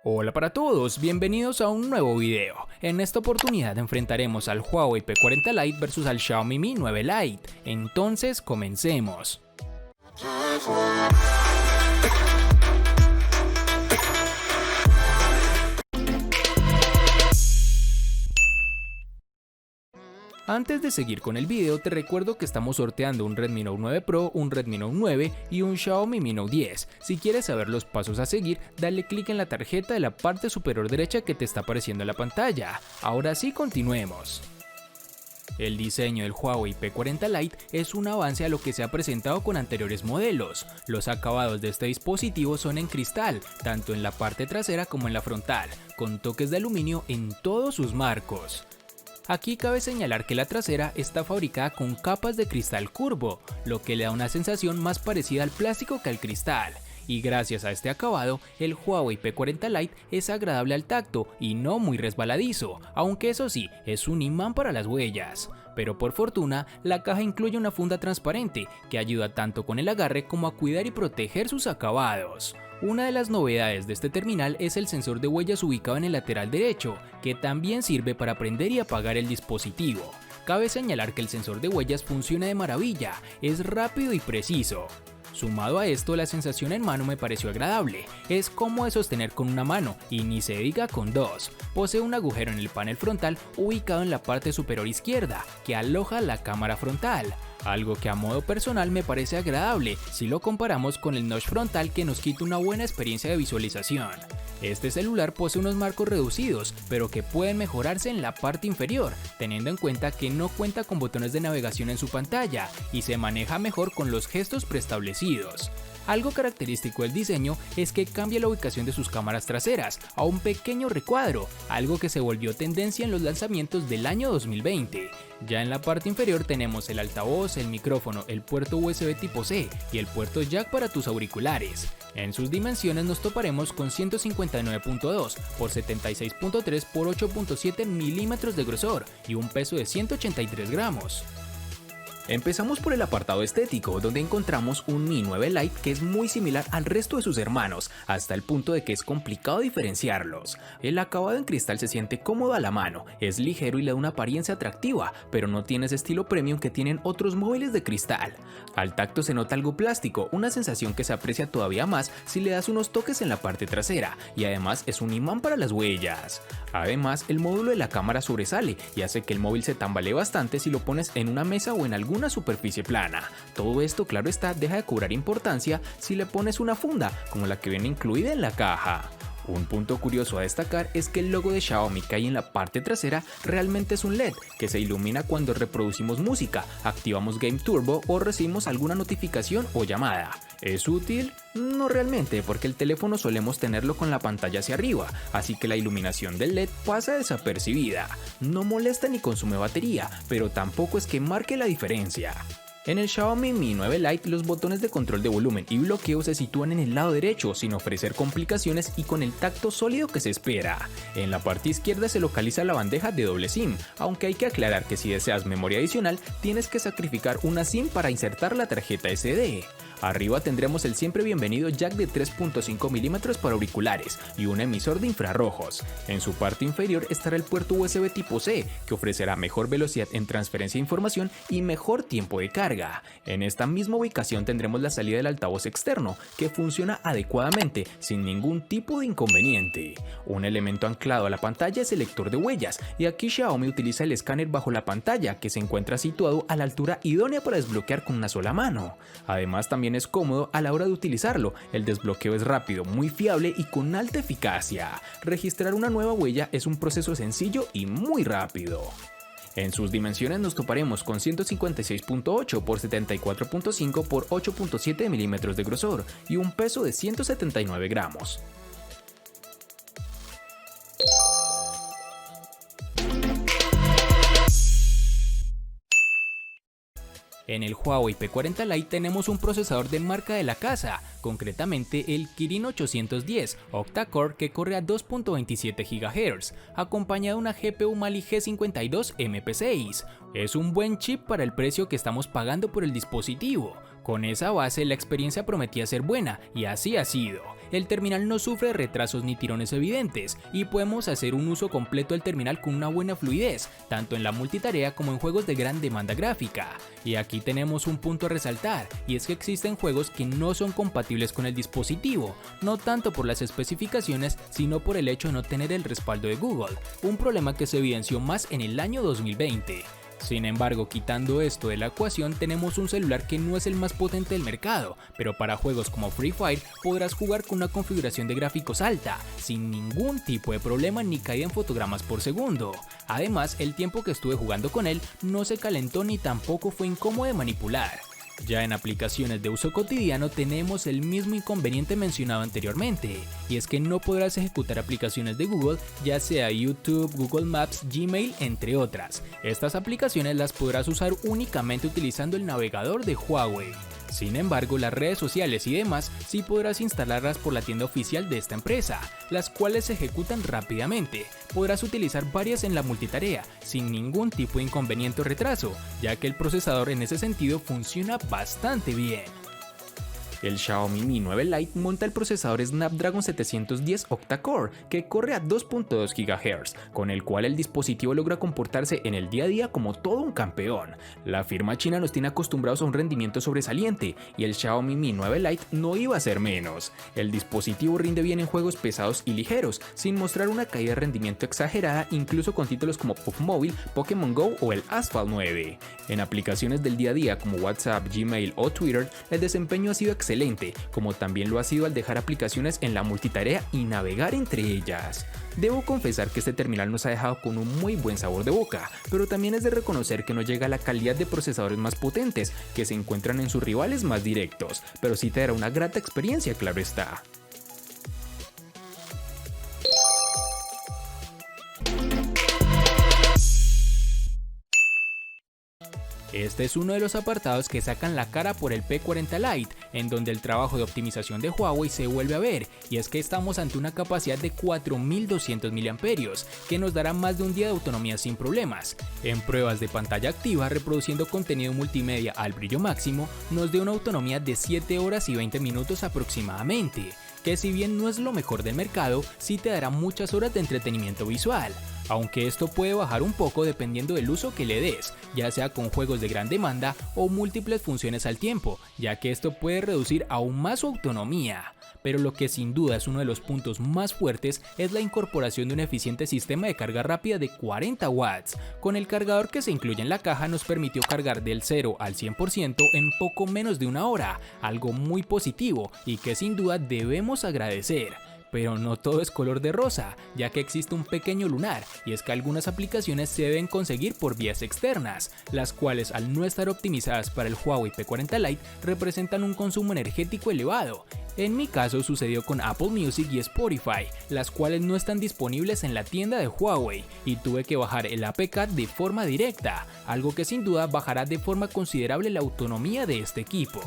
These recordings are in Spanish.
Hola para todos, bienvenidos a un nuevo video. En esta oportunidad enfrentaremos al Huawei P40 Lite versus al Xiaomi Mi 9 Lite. Entonces comencemos. Antes de seguir con el video, te recuerdo que estamos sorteando un Redmi Note 9 Pro, un Redmi Note 9 y un Xiaomi Mi Note 10. Si quieres saber los pasos a seguir, dale clic en la tarjeta de la parte superior derecha que te está apareciendo en la pantalla. Ahora sí, continuemos. El diseño del Huawei P40 Lite es un avance a lo que se ha presentado con anteriores modelos. Los acabados de este dispositivo son en cristal, tanto en la parte trasera como en la frontal, con toques de aluminio en todos sus marcos. Aquí cabe señalar que la trasera está fabricada con capas de cristal curvo, lo que le da una sensación más parecida al plástico que al cristal. Y gracias a este acabado, el Huawei P40 Lite es agradable al tacto y no muy resbaladizo, aunque eso sí, es un imán para las huellas. Pero por fortuna, la caja incluye una funda transparente que ayuda tanto con el agarre como a cuidar y proteger sus acabados. Una de las novedades de este terminal es el sensor de huellas ubicado en el lateral derecho, que también sirve para prender y apagar el dispositivo. Cabe señalar que el sensor de huellas funciona de maravilla, es rápido y preciso. Sumado a esto, la sensación en mano me pareció agradable, es cómodo de sostener con una mano y ni se diga con dos. Posee un agujero en el panel frontal ubicado en la parte superior izquierda, que aloja la cámara frontal. Algo que a modo personal me parece agradable si lo comparamos con el notch frontal que nos quita una buena experiencia de visualización. Este celular posee unos marcos reducidos, pero que pueden mejorarse en la parte inferior, teniendo en cuenta que no cuenta con botones de navegación en su pantalla y se maneja mejor con los gestos preestablecidos. Algo característico del diseño es que cambia la ubicación de sus cámaras traseras a un pequeño recuadro, algo que se volvió tendencia en los lanzamientos del año 2020. Ya en la parte inferior tenemos el altavoz, el micrófono, el puerto USB tipo C y el puerto jack para tus auriculares. En sus dimensiones nos toparemos con 159.2 por 76.3 por 8.7 milímetros de grosor y un peso de 183 gramos. Empezamos por el apartado estético, donde encontramos un Mi 9 Lite que es muy similar al resto de sus hermanos, hasta el punto de que es complicado diferenciarlos. El acabado en cristal se siente cómodo a la mano, es ligero y le da una apariencia atractiva, pero no tiene ese estilo premium que tienen otros móviles de cristal. Al tacto se nota algo plástico, una sensación que se aprecia todavía más si le das unos toques en la parte trasera, y además es un imán para las huellas. Además, el módulo de la cámara sobresale y hace que el móvil se tambalee bastante si lo pones en una mesa o en alguna superficie plana. Todo esto, claro está, deja de cobrar importancia si le pones una funda, como la que viene incluida en la caja. Un punto curioso a destacar es que el logo de Xiaomi que hay en la parte trasera realmente es un LED que se ilumina cuando reproducimos música, activamos Game Turbo o recibimos alguna notificación o llamada. ¿Es útil? No realmente, porque el teléfono solemos tenerlo con la pantalla hacia arriba, así que la iluminación del LED pasa desapercibida. No molesta ni consume batería, pero tampoco es que marque la diferencia. En el Xiaomi Mi 9 Lite los botones de control de volumen y bloqueo se sitúan en el lado derecho sin ofrecer complicaciones y con el tacto sólido que se espera. En la parte izquierda se localiza la bandeja de doble SIM, aunque hay que aclarar que si deseas memoria adicional tienes que sacrificar una SIM para insertar la tarjeta SD. Arriba tendremos el siempre bienvenido jack de 3.5 mm para auriculares y un emisor de infrarrojos. En su parte inferior estará el puerto USB tipo C, que ofrecerá mejor velocidad en transferencia de información y mejor tiempo de carga. En esta misma ubicación tendremos la salida del altavoz externo, que funciona adecuadamente, sin ningún tipo de inconveniente. Un elemento anclado a la pantalla es el lector de huellas, y aquí Xiaomi utiliza el escáner bajo la pantalla, que se encuentra situado a la altura idónea para desbloquear con una sola mano. Además, también es cómodo a la hora de utilizarlo, el desbloqueo es rápido, muy fiable y con alta eficacia. Registrar una nueva huella es un proceso sencillo y muy rápido. En sus dimensiones nos toparemos con 156.8 por 74.5 por 8.7 milímetros de grosor y un peso de 179 gramos. En el Huawei P40 Lite tenemos un procesador de marca de la casa, concretamente el Kirin 810 octa-core que corre a 2.27 GHz, acompañado de una GPU Mali G52 MP6. Es un buen chip para el precio que estamos pagando por el dispositivo. Con esa base la experiencia prometía ser buena y así ha sido. el terminal no sufre retrasos ni tirones evidentes y podemos hacer un uso completo del terminal con una buena fluidez, tanto en la multitarea como en juegos de gran demanda gráfica. Y aquí tenemos un punto a resaltar, y es que existen juegos que no son compatibles con el dispositivo, no tanto por las especificaciones, sino por el hecho de no tener el respaldo de Google, un problema que se evidenció más en el año 2020. Sin embargo, quitando esto de la ecuación, tenemos un celular que no es el más potente del mercado, pero para juegos como Free Fire podrás jugar con una configuración de gráficos alta, sin ningún tipo de problema ni caída en fotogramas por segundo. Además, el tiempo que estuve jugando con él no se calentó ni tampoco fue incómodo de manipular. Ya en aplicaciones de uso cotidiano tenemos el mismo inconveniente mencionado anteriormente, y es que no podrás ejecutar aplicaciones de Google, ya sea YouTube, Google Maps, Gmail, entre otras. Estas aplicaciones las podrás usar únicamente utilizando el navegador de Huawei. Sin embargo, las redes sociales y demás sí podrás instalarlas por la tienda oficial de esta empresa, las cuales se ejecutan rápidamente. Podrás utilizar varias en la multitarea, sin ningún tipo de inconveniente o retraso, ya que el procesador en ese sentido funciona bastante bien. El Xiaomi Mi 9 Lite monta el procesador Snapdragon 710 octa-core que corre a 2.2 GHz, con el cual el dispositivo logra comportarse en el día a día como todo un campeón. La firma china nos tiene acostumbrados a un rendimiento sobresaliente y el Xiaomi Mi 9 Lite no iba a ser menos. El dispositivo rinde bien en juegos pesados y ligeros, sin mostrar una caída de rendimiento exagerada incluso con títulos como PUBG Mobile, Pokémon Go o el Asphalt 9. En aplicaciones del día a día como WhatsApp, Gmail o Twitter, el desempeño ha sido excelente, como también lo ha sido al dejar aplicaciones en la multitarea y navegar entre ellas. Debo confesar que este terminal nos ha dejado con un muy buen sabor de boca, pero también es de reconocer que no llega a la calidad de procesadores más potentes que se encuentran en sus rivales más directos, pero sí te dará una grata experiencia, claro está. Este es uno de los apartados que sacan la cara por el P40 Lite, en donde el trabajo de optimización de Huawei se vuelve a ver, y es que estamos ante una capacidad de 4200 mAh, que nos dará más de un día de autonomía sin problemas. En pruebas de pantalla activa, reproduciendo contenido multimedia al brillo máximo, nos dio una autonomía de 7 horas y 20 minutos aproximadamente, que si bien no es lo mejor del mercado, sí te dará muchas horas de entretenimiento visual. Aunque esto puede bajar un poco dependiendo del uso que le des, ya sea con juegos de gran demanda o múltiples funciones al tiempo, ya que esto puede reducir aún más su autonomía. Pero lo que sin duda es uno de los puntos más fuertes es la incorporación de un eficiente sistema de carga rápida de 40 watts. Con el cargador que se incluye en la caja nos permitió cargar del 0 al 100% en poco menos de una hora, algo muy positivo y que sin duda debemos agradecer. Pero no todo es color de rosa, ya que existe un pequeño lunar, y es que algunas aplicaciones se deben conseguir por vías externas, las cuales al no estar optimizadas para el Huawei P40 Lite representan un consumo energético elevado. En mi caso sucedió con Apple Music y Spotify, las cuales no están disponibles en la tienda de Huawei, y tuve que bajar el APK de forma directa, algo que sin duda bajará de forma considerable la autonomía de este equipo.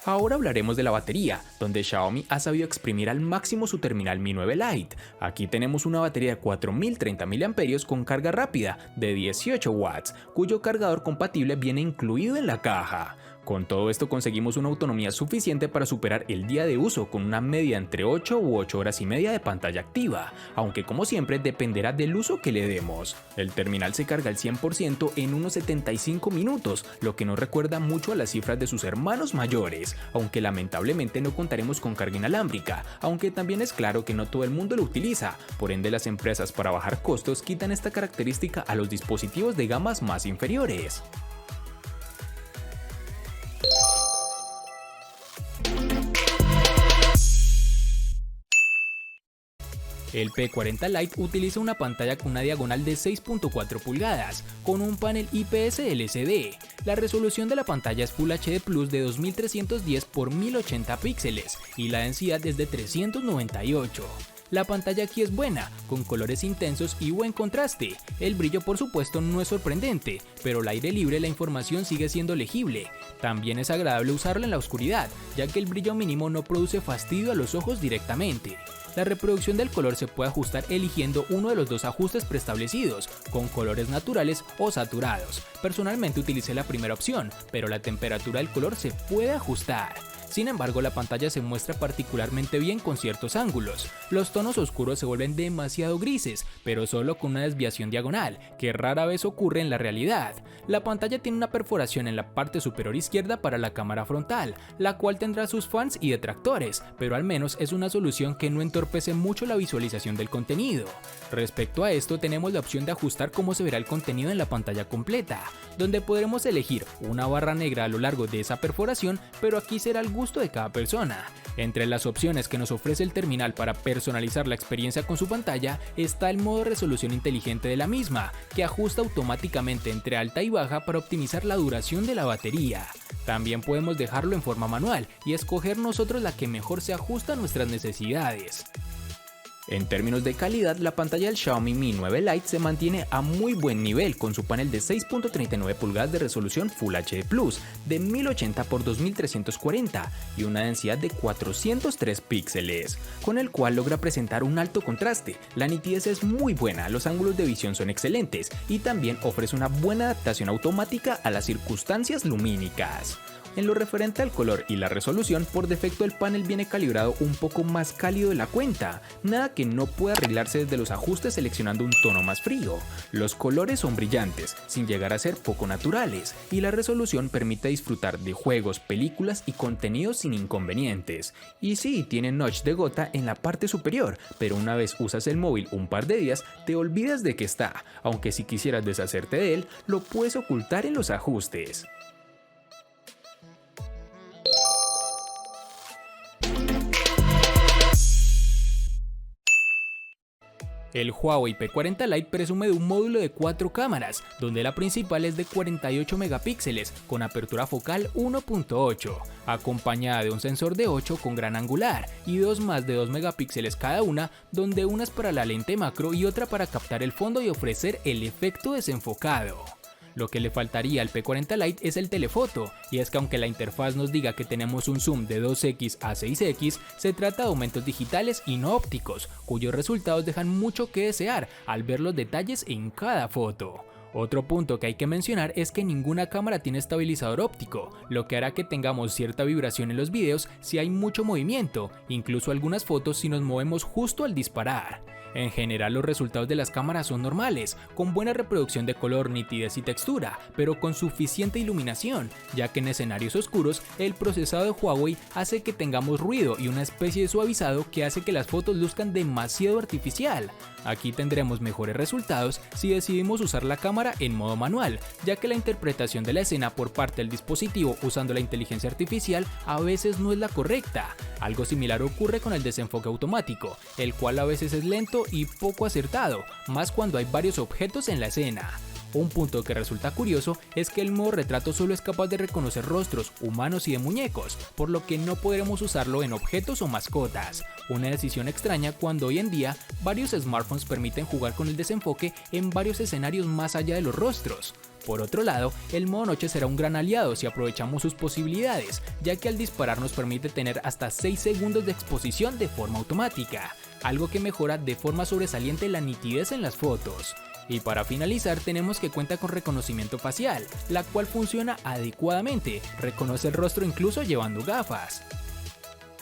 Ahora hablaremos de la batería, donde Xiaomi ha sabido exprimir al máximo su terminal Mi 9 Lite. Aquí tenemos una batería de 4030 mAh con carga rápida de 18 watts, cuyo cargador compatible viene incluido en la caja. Con todo esto conseguimos una autonomía suficiente para superar el día de uso con una media entre 8 u 8 horas y media de pantalla activa, aunque como siempre dependerá del uso que le demos. El terminal se carga al 100% en unos 75 minutos, lo que nos recuerda mucho a las cifras de sus hermanos mayores, aunque lamentablemente no contaremos con carga inalámbrica, aunque también es claro que no todo el mundo lo utiliza, por ende las empresas para bajar costos quitan esta característica a los dispositivos de gamas más inferiores. El P40 Lite utiliza una pantalla con una diagonal de 6.4 pulgadas, con un panel IPS LCD. La resolución de la pantalla es Full HD Plus de 2310 x 1080 píxeles y la densidad es de 398. La pantalla aquí es buena, con colores intensos y buen contraste. El brillo por supuesto no es sorprendente, pero al aire libre la información sigue siendo legible. También es agradable usarla en la oscuridad, ya que el brillo mínimo no produce fastidio a los ojos directamente. La reproducción del color se puede ajustar eligiendo uno de los dos ajustes preestablecidos, con colores naturales o saturados. Personalmente utilicé la primera opción, pero la temperatura del color se puede ajustar. Sin embargo, la pantalla se muestra particularmente bien con ciertos ángulos. Los tonos oscuros se vuelven demasiado grises, pero solo con una desviación diagonal, que rara vez ocurre en la realidad. La pantalla tiene una perforación en la parte superior izquierda para la cámara frontal, la cual tendrá sus fans y detractores, pero al menos es una solución que no entorpece mucho la visualización del contenido. Respecto a esto, tenemos la opción de ajustar cómo se verá el contenido en la pantalla completa, donde podremos elegir una barra negra a lo largo de esa perforación, pero aquí será al gusto de cada persona. Entre las opciones que nos ofrece el terminal para personalizar la experiencia con su pantalla está el modo resolución inteligente de la misma, que ajusta automáticamente entre alta y baja para optimizar la duración de la batería. También podemos dejarlo en forma manual y escoger nosotros la que mejor se ajusta a nuestras necesidades. En términos de calidad, la pantalla del Xiaomi Mi 9 Lite se mantiene a muy buen nivel con su panel de 6.39 pulgadas de resolución Full HD Plus de 1080 x 2340 y una densidad de 403 píxeles, con el cual logra presentar un alto contraste. La nitidez es muy buena, los ángulos de visión son excelentes y también ofrece una buena adaptación automática a las circunstancias lumínicas. En lo referente al color y la resolución, por defecto el panel viene calibrado un poco más cálido de la cuenta, nada que no pueda arreglarse desde los ajustes seleccionando un tono más frío. Los colores son brillantes, sin llegar a ser poco naturales, y la resolución permite disfrutar de juegos, películas y contenidos sin inconvenientes. Y sí, tiene notch de gota en la parte superior, pero una vez usas el móvil un par de días, te olvidas de que está, aunque si quisieras deshacerte de él, lo puedes ocultar en los ajustes. El Huawei P40 Lite presume de un módulo de 4 cámaras, donde la principal es de 48 megapíxeles con apertura focal 1.8, acompañada de un sensor de 8 con gran angular y dos más de 2 megapíxeles cada una, donde una es para la lente macro y otra para captar el fondo y ofrecer el efecto desenfocado. Lo que le faltaría al P40 Lite es el telefoto, y es que aunque la interfaz nos diga que tenemos un zoom de 2x a 6x, se trata de aumentos digitales y no ópticos, cuyos resultados dejan mucho que desear al ver los detalles en cada foto. Otro punto que hay que mencionar es que ninguna cámara tiene estabilizador óptico, lo que hará que tengamos cierta vibración en los videos si hay mucho movimiento, incluso algunas fotos si nos movemos justo al disparar. En general los resultados de las cámaras son normales, con buena reproducción de color, nitidez y textura, pero con suficiente iluminación, ya que en escenarios oscuros el procesado de Huawei hace que tengamos ruido y una especie de suavizado que hace que las fotos luzcan demasiado artificial. Aquí tendremos mejores resultados si decidimos usar la cámara en modo manual, ya que la interpretación de la escena por parte del dispositivo usando la inteligencia artificial a veces no es la correcta. Algo similar ocurre con el desenfoque automático, el cual a veces es lento y poco acertado, más cuando hay varios objetos en la escena. Un punto que resulta curioso es que el modo retrato solo es capaz de reconocer rostros humanos y de muñecos, por lo que no podremos usarlo en objetos o mascotas. Una decisión extraña cuando hoy en día varios smartphones permiten jugar con el desenfoque en varios escenarios más allá de los rostros. Por otro lado, el modo noche será un gran aliado si aprovechamos sus posibilidades, ya que al disparar nos permite tener hasta 6 segundos de exposición de forma automática, algo que mejora de forma sobresaliente la nitidez en las fotos. Y para finalizar tenemos que cuenta con reconocimiento facial, la cual funciona adecuadamente, reconoce el rostro incluso llevando gafas.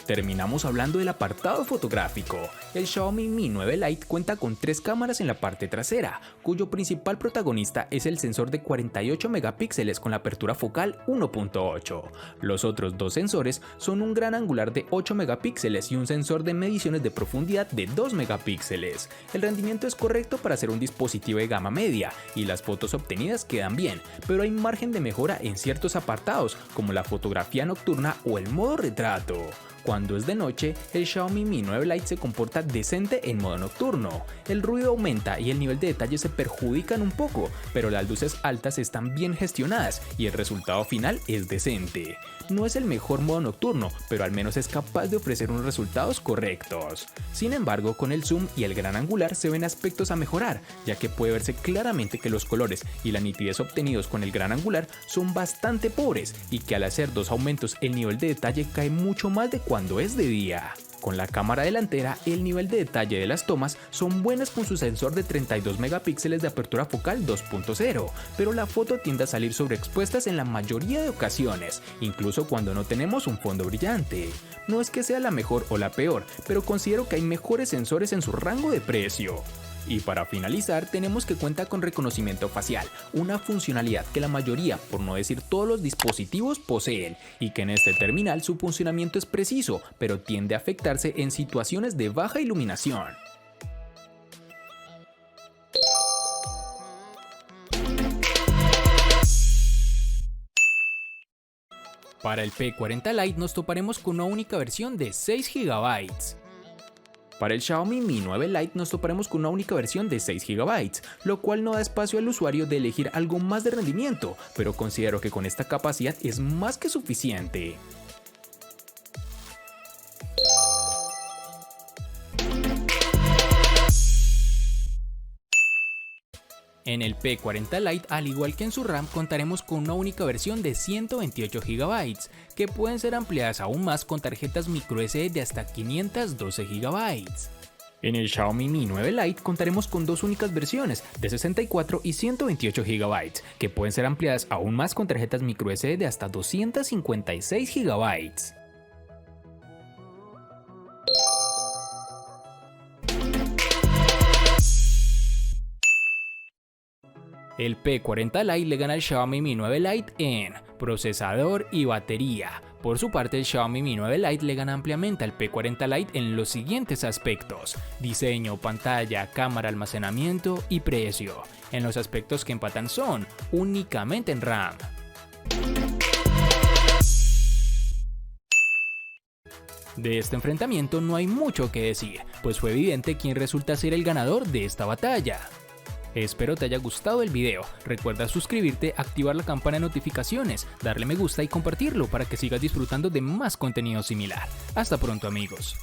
Terminamos hablando del apartado fotográfico. El Xiaomi Mi 9 Lite cuenta con 3 cámaras en la parte trasera, cuyo principal protagonista es el sensor de 48 megapíxeles con la apertura focal 1.8. Los otros 2 sensores son un gran angular de 8 megapíxeles y un sensor de mediciones de profundidad de 2 megapíxeles. El rendimiento es correcto para ser un dispositivo de gama media y las fotos obtenidas quedan bien, pero hay margen de mejora en ciertos apartados como la fotografía nocturna o el modo retrato. Cuando es de noche, el Xiaomi Mi 9 Lite se comporta decente en modo nocturno. El ruido aumenta y el nivel de detalle se perjudican un poco, pero las luces altas están bien gestionadas y el resultado final es decente. No es el mejor modo nocturno, pero al menos es capaz de ofrecer unos resultados correctos. Sin embargo, con el zoom y el gran angular se ven aspectos a mejorar, ya que puede verse claramente que los colores y la nitidez obtenidos con el gran angular son bastante pobres y que al hacer 2 aumentos el nivel de detalle cae mucho más de cuando es de día. Con la cámara delantera, el nivel de detalle de las tomas son buenas con su sensor de 32 megapíxeles de apertura focal 2.0, pero la foto tiende a salir sobreexpuestas en la mayoría de ocasiones, incluso cuando no tenemos un fondo brillante. No es que sea la mejor o la peor, pero considero que hay mejores sensores en su rango de precio. Y para finalizar, tenemos que cuenta con reconocimiento facial, una funcionalidad que la mayoría, por no decir todos los dispositivos, poseen, y que en este terminal su funcionamiento es preciso, pero tiende a afectarse en situaciones de baja iluminación. Para el P40 Lite nos toparemos con una única versión de 6 GB. Para el Xiaomi Mi 9 Lite nos toparemos con una única versión de 6 GB, lo cual no da espacio al usuario de elegir algo más de rendimiento, pero considero que con esta capacidad es más que suficiente. En el P40 Lite, al igual que en su RAM, contaremos con una única versión de 128 GB, que pueden ser ampliadas aún más con tarjetas microSD de hasta 512 GB. En el Xiaomi Mi 9 Lite contaremos con dos únicas versiones de 64 y 128 GB, que pueden ser ampliadas aún más con tarjetas microSD de hasta 256 GB. El P40 Lite le gana al Xiaomi Mi 9 Lite en procesador y batería. Por su parte, el Xiaomi Mi 9 Lite le gana ampliamente al P40 Lite en los siguientes aspectos: diseño, pantalla, cámara, almacenamiento y precio. En los aspectos que empatan son únicamente en RAM. De este enfrentamiento no hay mucho que decir, pues fue evidente quién resulta ser el ganador de esta batalla. Espero te haya gustado el video, recuerda suscribirte, activar la campana de notificaciones, darle me gusta y compartirlo para que sigas disfrutando de más contenido similar. Hasta pronto amigos.